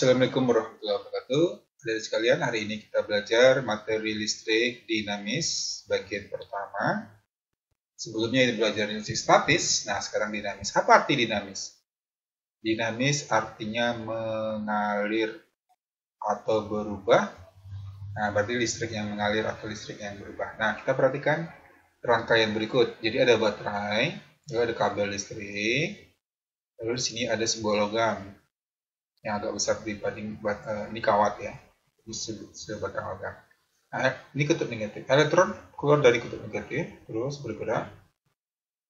Assalamualaikum warahmatullahi wabarakatuh. Dari sekalian, hari ini kita belajar materi listrik dinamis bagian pertama. Sebelumnya kita belajar listrik statis, nah sekarang dinamis. Apa arti dinamis? Dinamis artinya mengalir atau berubah. Nah, berarti listrik yang mengalir atau listrik yang berubah. Nah, kita perhatikan rangkaian berikut. Jadi ada baterai, lalu ada kabel listrik, lalu di sini ada sebuah logam yang agak besar dibanding ini kawat ya, ini sebatang logam. Nah, ini kutub negatif. Elektron keluar dari kutub negatif, terus bergerak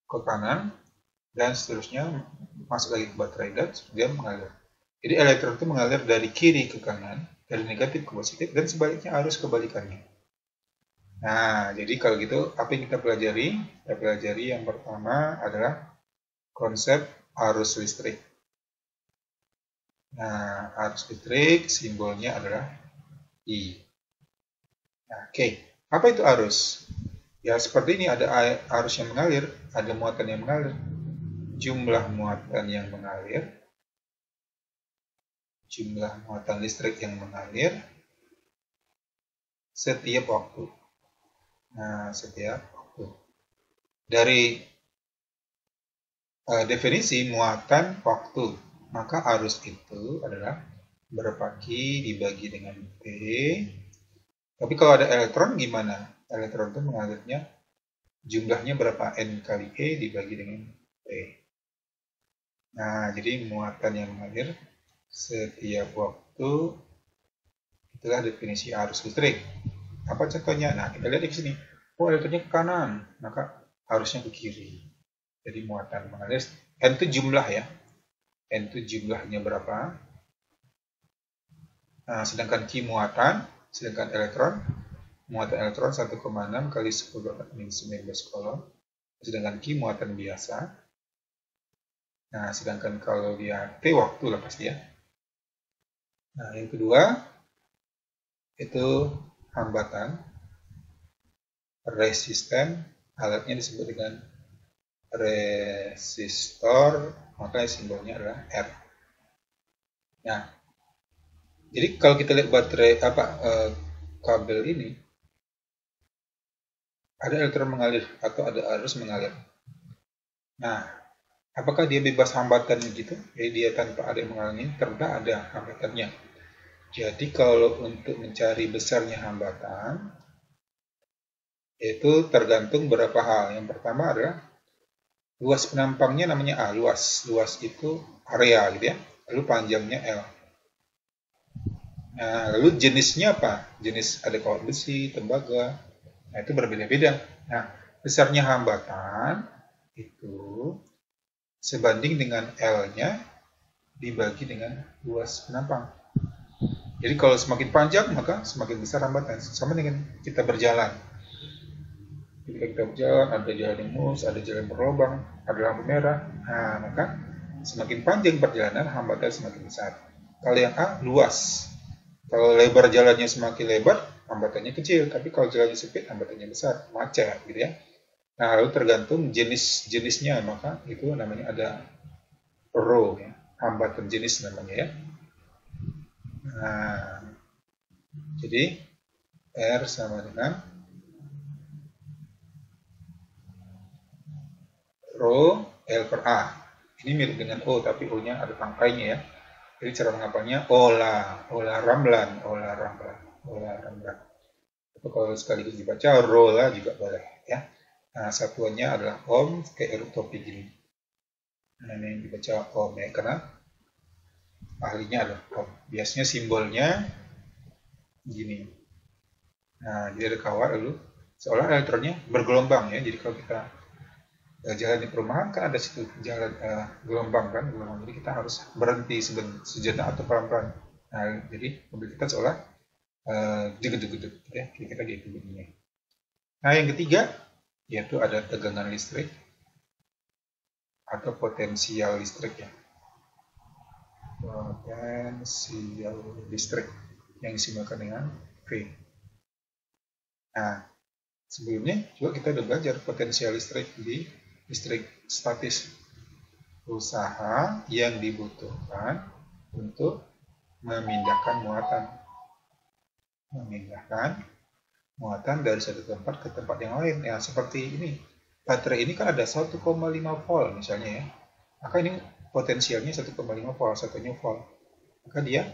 ke kanan dan seterusnya masuk lagi ke baterai dan dia mengalir. Jadi elektron itu mengalir dari kiri ke kanan, dari negatif ke positif dan sebaliknya arus kebalikannya. Nah, jadi kalau gitu apa yang kita pelajari? Kita pelajari yang pertama adalah konsep arus listrik. Nah, arus listrik simbolnya adalah I. Nah, oke. Apa itu arus? Ya, seperti ini ada arus yang mengalir, ada muatan yang mengalir. Jumlah muatan yang mengalir, jumlah muatan listrik yang mengalir setiap waktu. Nah, setiap waktu. Dari definisi muatan waktu, maka arus itu adalah berapa Q dibagi dengan P. Tapi kalau ada elektron gimana? Elektron itu mengalirnya jumlahnya berapa? N kali E dibagi dengan P. Nah, jadi muatan yang mengalir setiap waktu, itulah definisi arus listrik. Apa contohnya? Nah, kita lihat di sini. Oh, elektronnya ke kanan, maka arusnya ke kiri. Jadi muatan mengalir, N itu jumlah ya. N itu jumlahnya berapa. Nah, sedangkan Q muatan, sedangkan muatan elektron 1,6 kali 10⁻⁻19 coulomb. Sedangkan Q muatan biasa. Nah, sedangkan kalau dia T waktu lah pasti ya. Nah, yang kedua itu hambatan, resisten, alatnya disebut dengan resistor, maka simbolnya adalah R. Nah, jadi kalau kita lihat baterai kabel ini, ada elektron mengalir atau ada arus mengalir. Nah, apakah dia bebas hambatan gitu? Jadi dia tanpa ada yang menghalangi, ternyata ada hambatannya. Jadi kalau untuk mencari besarnya hambatan, itu tergantung beberapa hal. Yang pertama adalah luas penampangnya namanya A, luas. Luas itu area gitu ya. Lalu panjangnya L. Nah, lalu jenisnya apa? Jenis ada kawat besi, tembaga. Nah, itu berbeda-beda. Nah, besarnya hambatan itu sebanding dengan L-nya dibagi dengan luas penampang. Jadi kalau semakin panjang, maka semakin besar hambatan. Sama dengan kita berjalan. Ketika kita berjalan, ada jalan yang mulus, ada jalan berlubang, ada lampu merah. Nah, maka semakin panjang perjalanan, hambatan semakin besar. Kalau yang A, luas. Kalau lebar jalannya semakin lebar, hambatannya kecil. Tapi kalau jalannya sempit, hambatannya besar, macet, gitu ya. Nah, lalu tergantung jenisnya, maka itu namanya ada row, ya. Hambatan jenis namanya ya. Nah, jadi R sama dengan rho L per A. Ini mirip dengan O, tapi O-nya ada tangkainya ya. Jadi cara mengapanya olah ramlan. Atau kalau sekaligus dibaca rola juga boleh ya. Nah, satuannya adalah ohm, kayak topi gini. Nah, ini dibaca ohm ya, karena ahlinya adalah ohm. Biasanya simbolnya gini. Nah, jadi ada kawat lalu seolah elektronnya bergelombang ya. Jadi kalau kita jalan di perumahan kan ada situ jalan gelombang kan, jadi kita harus berhenti sejenak atau pelan-pelan. Nah, jadi mobil kita seolah jeduk-jeduk ya, kita gitu bunyinya. Nah, yang ketiga yaitu ada tegangan listrik atau potensial listrik ya. Potensial listrik yang disimbolkan dengan V. Nah, sebelumnya juga kita udah belajar potensial listrik di listrik statis, usaha yang dibutuhkan untuk memindahkan muatan. Memindahkan muatan dari satu tempat ke tempat yang lain. Ya, seperti ini. Baterai ini kan ada 1,5 volt misalnya ya. Maka ini potensialnya 1,5 volt, satunya volt. Maka dia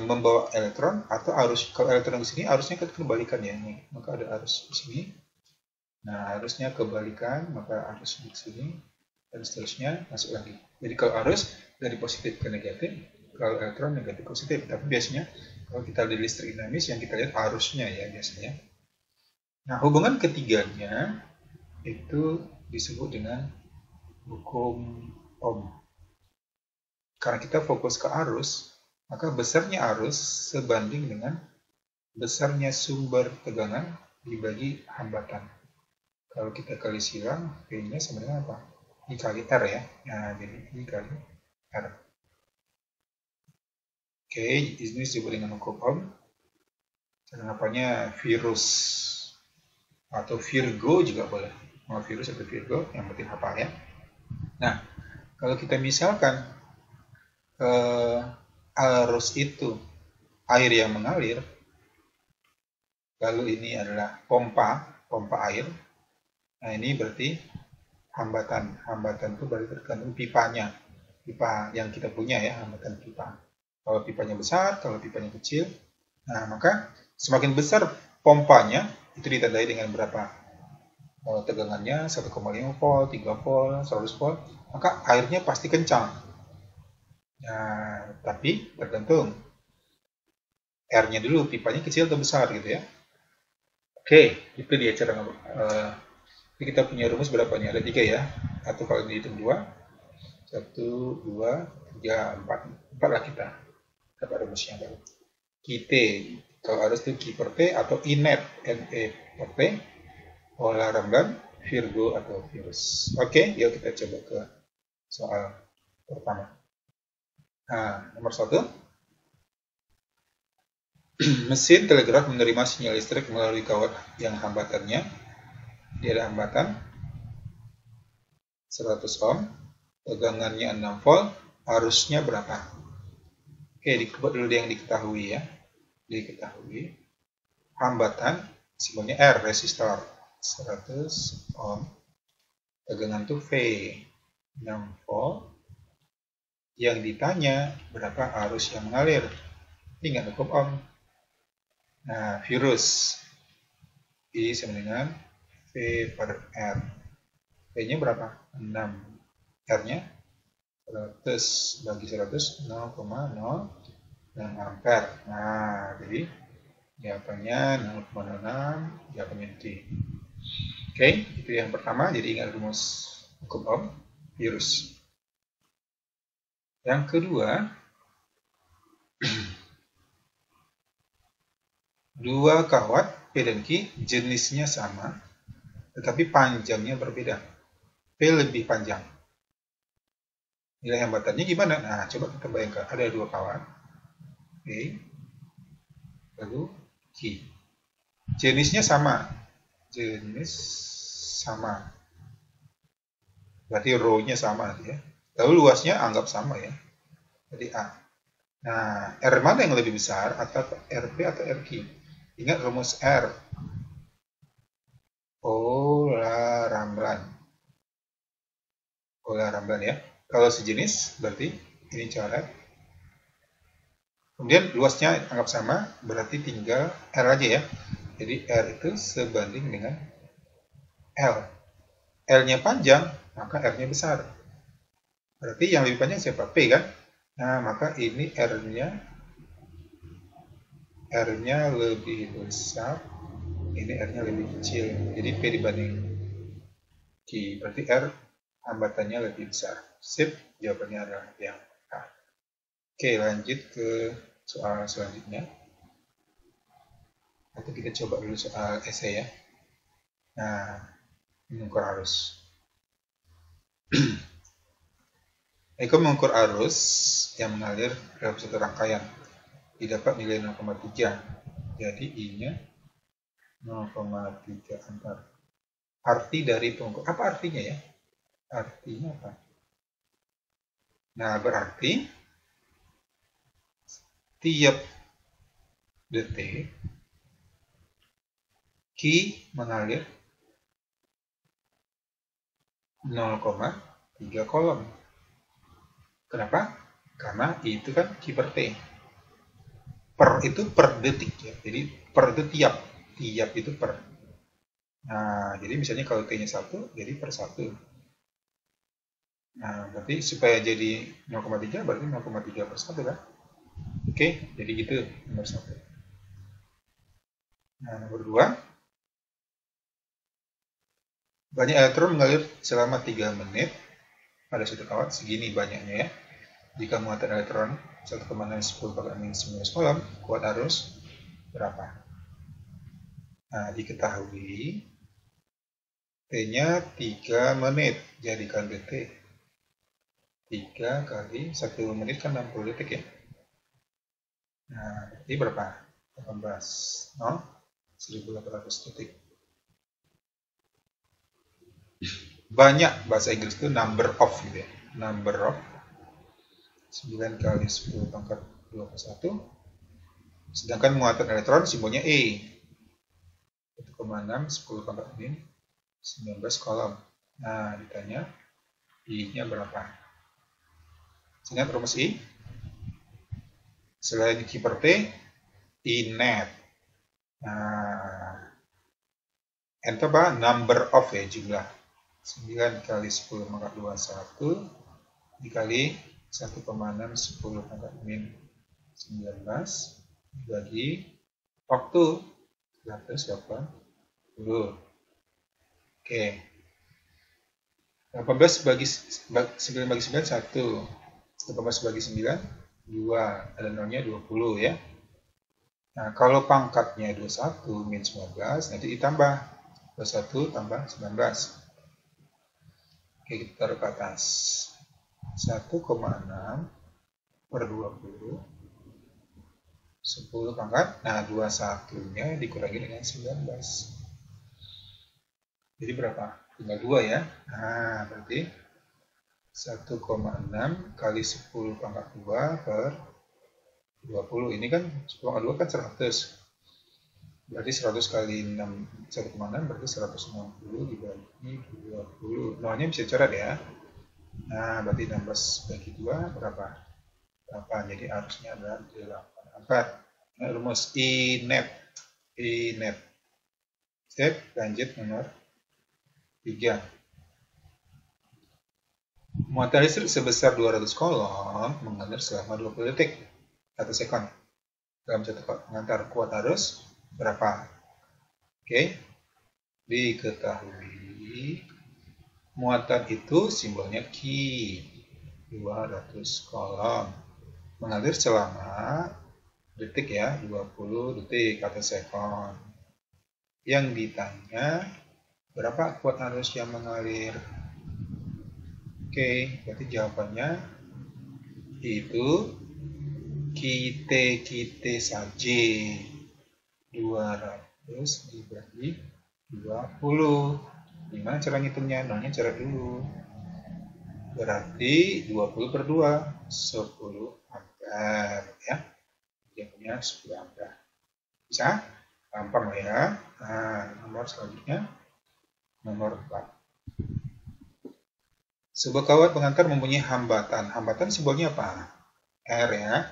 membawa elektron atau arus. Kalau elektron di sini arusnya kebalikan ya. Nih. Maka ada arus di sini. Nah, arusnya kebalikan, maka arus di sini dan seterusnya masuk lagi. Jadi kalau arus dari positif ke negatif, kalau elektron negatif positif. Tapi biasanya kalau kita di listrik dinamis yang kita lihat arusnya ya biasanya. Nah, hubungan ketiganya itu disebut dengan hukum Ohm. Karena kita fokus ke arus, maka besarnya arus sebanding dengan besarnya sumber tegangan dibagi hambatan. Kalau kita kali silang, P-nya sebenarnya apa? I kali R ya. Nah, jadi I kali R. Oke, ini disebut dengan hukum Ohm. Kenapanya virus atau Virgo juga boleh. Mau virus atau Virgo, yang penting hafal ya. Nah, kalau kita misalkan arus itu air yang mengalir, lalu ini adalah pompa air. Nah, ini berarti hambatan. Hambatan itu berarti tergantung pipanya. Pipa yang kita punya ya, hambatan pipa. Kalau pipanya besar, kalau pipanya kecil. Nah, maka semakin besar pompanya, itu ditandai dengan berapa tegangannya, 1,5 volt, 3 volt, 100 volt. Maka airnya pasti kencang. Nah, tapi tergantung R-nya dulu, pipanya kecil atau besar gitu ya. Oke, itu dia cara jadi kita punya rumus berapa nih? Ada 3 ya. Atau kalau dihitung 2. 1, 2, 3, 4. 4 lah kita. Dapat rumusnya baru. QT. Kalau arus itu Q per T atau Inet. NE per T. Pola remban, Virgo atau virus. Oke, yuk kita coba ke soal pertama. Nah, nomor 1. Mesin telegraf menerima sinyal listrik melalui kawat yang hambatannya. Dia ada hambatan 100 ohm, tegangannya 6 volt, arusnya berapa? Oke, dibuat dulu yang diketahui ya. Diketahui. Hambatan, simbolnya R, resistor, 100 ohm. Tegangan itu V, 6 volt. Yang ditanya, berapa arus yang mengalir? Ingat hukum Ohm. Nah, virus. I sama dengan V per R. V-nya berapa? 6. R-nya 100 bagi 100, 0,06 ampere. Nah, jadi jawabannya 0,06, jawabannya T. Oke, itu yang pertama. Jadi ingat rumus hukum Ohm, virus. Yang kedua, dua kawat P dan Q jenisnya sama, tetapi panjangnya berbeda. P lebih panjang. Nilai hambatannya gimana? Nah, coba kita bayangkan. Ada dua kawat. P, lalu Q. Jenisnya sama. Jenis sama. Berarti rho-nya sama ya. Lalu luasnya anggap sama ya. Jadi A. Nah, R mana yang lebih besar? Atau RP atau RQ? Ingat rumus R. Pola ramblan. Pola ramblan ya. Kalau sejenis, berarti ini coret. Kemudian luasnya anggap sama, berarti tinggal R aja ya. Jadi R itu sebanding dengan L. L-nya panjang, maka R-nya besar. Berarti yang lebih panjang siapa? P kan? Nah, maka ini R-nya lebih besar, ini R-nya lebih kecil. Jadi P dibanding Q. Berarti R hambatannya lebih besar. Sip, jawabannya adalah yang A. Oke, lanjut ke soal selanjutnya. Atau kita coba dulu soal esai ya. Nah, mengukur arus. Eko mengukur arus yang mengalir dalam satu rangkaian. Didapat nilai 0,3. Jadi I-nya 0,3 ampere. Arti dari pengukur. Apa artinya ya? Artinya apa? Nah, berarti tiap detik Q mengalir 0,3 kolom. Kenapa? Karena itu kan Q per T. Per itu per detik ya. Jadi per itu tiap itu per. Nah, jadi misalnya kalau T-nya 1, jadi per 1. Nah, berarti supaya jadi 0,3 berarti 0,3 per 1 kan? Oke, jadi gitu nomor 1. Nah, nomor 2. Banyak elektron mengalir selama 3 menit pada suatu kawat, segini banyaknya ya. Jika muatan elektron 1,10 × 10⁻⁹ kuat arus berapa? Nah, diketahui T-nya 3 menit, jadikan detik. 3 kali 1 menit kan 60 detik ya. Nah, berarti berapa? 18. 1800 detik. Banyak bahasa Inggris itu number of gitu ya. Number of 9 kali 10 pangkat 21. Sedangkan muatan elektron simbolnya E. 1,6 10 pangkat min 19 kolom. Nah, ditanya I-nya berapa? Ingat rumus I? Selain Q per T, I net. Nah, N itu apa? Number of ya, jumlah. 9 kali 10 pangkat 21 dikali 1,6 10 pangkat min 19 dibagi waktu 180. Oke. 18 bagi 9 bagi 9 1. 18 bagi 9 2. Ada nolnya 20 ya. Nah, kalau pangkatnya 21 min 19 nanti ditambah 21 tambah 19. Oke, kita taruh ke atas. 1,6 per 20 10 pangkat. Nah, 21-nya dikurangi dengan 19. Jadi berapa? Tinggal 2 ya. Nah, berarti 1,6 kali 10 pangkat 2 per 20. Ini kan 10 pangkat 2 kan 100. Berarti 100 kali 6, 1,6 berarti 160 dibagi 20. Nolnya bisa coret ya. Nah, berarti 16 bagi 2 berapa? 8. Jadi arusnya adalah 8 ampere. Nah, rumus I net. I net. Step lanjut nomor 3. Muatan listrik sebesar 200 kolom mengalir selama 20 detik atau sekon. Dalam satu pengantar kuat arus berapa? Oke. Diketahui muatan itu simbolnya Q 200 kolom mengalir selama detik ya, 20 detik atau sekon. Yang ditanya berapa kuat arus yang mengalir? Oke, berarti jawabannya itu QT saja. 200 dibagi 20. Gimana cara ngitungnya? Nolnya cara dulu. Berarti 20 per 2, 10 ampere ya. Dia punya 10 ampere. Bisa? Gampang lah ya. Nah, nomor selanjutnya. Nomor 4. Sebuah kawat pengantar mempunyai hambatan. Hambatan simbolnya apa? R ya.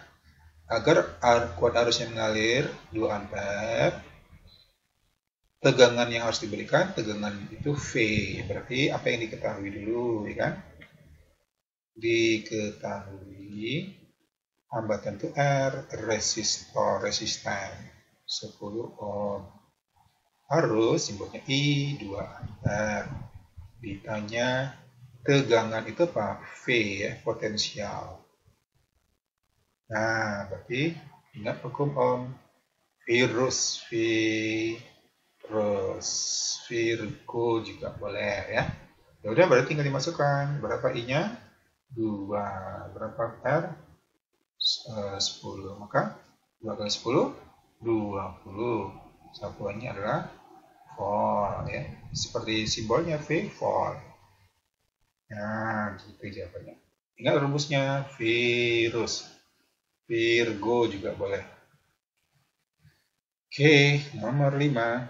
Agar kuat arusnya mengalir 2 ampere, tegangan yang harus diberikan, tegangan itu V. Berarti apa yang diketahui dulu, ya kan? Diketahui hambatan itu R, resisten 10 ohm. Arus simbolnya I 2 ampere. Ditanya tegangan itu apa? V ya, potensial. Nah, berarti ingat hukum Ohm. Virgo juga boleh ya. Ya udah, berarti tinggal dimasukkan. Berapa I-nya? 2. Berapa R? 10. Maka 2 kali 10 20. Satuannya adalah volt ya. Seperti simbolnya V, volt. Nah, gitu jawabannya. Ingat rumusnya, virus. Virgo juga boleh. Oke, nomor 5.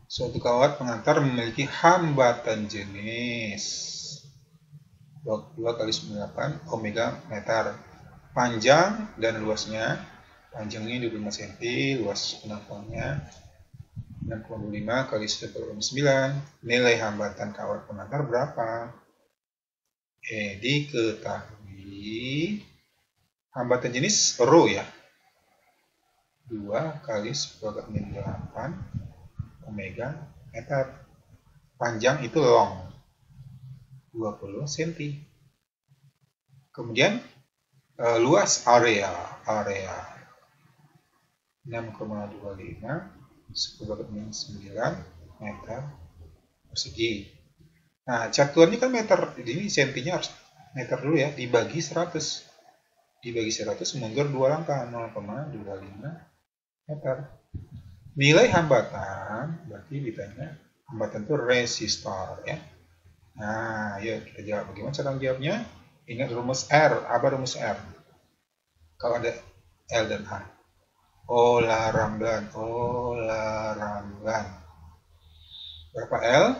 Suatu kawat pengantar memiliki hambatan jenis 2 kali 98 omega meter. Panjang dan luasnya, panjangnya 25 cm, luas penangkalnya 6,25 kali 10,9. Nilai hambatan kawat pengantar berapa? Diketahui hambatan jenis rho ya. 2 kali 10⁻8 omega meter. Panjang itu long 20 cm. Kemudian luas area 6,25 10⁻9 meter persegi. Nah, catuannya kan meter, ini sentinya harus meter dulu ya, dibagi 100. Dibagi 100 mundur 2 langkah, 0,25 meter. Nilai hambatan, berarti ditanya, hambatan itu resistor ya. Nah, yuk kita jawab. Bagaimana cara menjawabnya? Ingat rumus R. Apa rumus R? Kalau ada L dan A. Olaramban. Berapa L?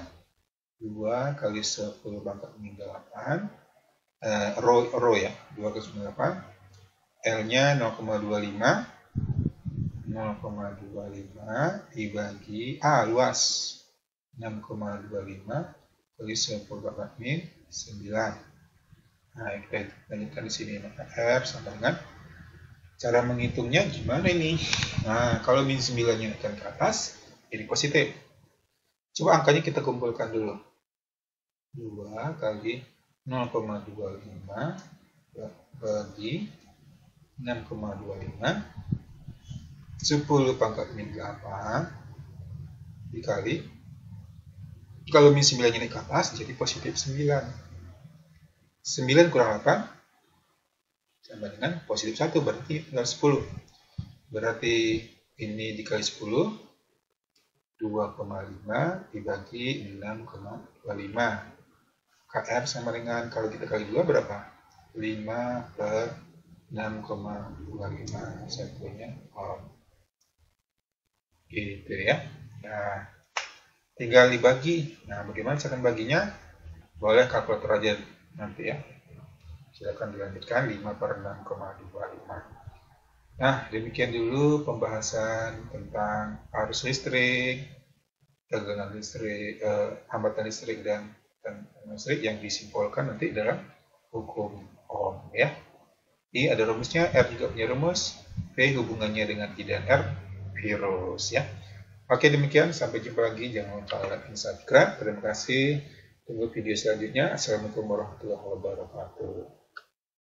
2 kali 10⁻8. Rho ya. 2 kali 10⁻8. L-nya 0,25. 0,25 dibagi luas 6,25 kali 10⁻9. Nah, kita lanjutkan di sini. Maka R sama dengan cara menghitungnya gimana ini? Nah, kalau min 9-nya akan ke atas, jadi positif. Coba angkanya kita kumpulkan dulu. 2 kali 0,25 bagi 6,25 10⁻8 dikali, kalau min 9 ini ke atas jadi positif 9. 9 kurang 8 sama dengan positif 1, berarti tinggal 10. Berarti ini dikali 10, 2,5 dibagi 6,25. KR sama dengan, kalau kita kali 2 berapa? 5/6,25. Satunya ohm. Gitu ya. Nah, tinggal dibagi. Nah, bagaimana cara baginya? Boleh kalkulator aja nanti ya. Silakan dilanjutkan. 5/6,25. Nah, demikian dulu pembahasan tentang arus listrik, tegangan listrik, hambatan listrik dan listrik yang disimpulkan nanti dalam hukum Ohm ya. I ada rumusnya, R juga punya rumus, V hubungannya dengan I dan R, virus ya. Oke, demikian, sampai jumpa lagi. Jangan lupa like dan subscribe. Terima kasih. Tunggu video selanjutnya. Assalamualaikum warahmatullahi wabarakatuh.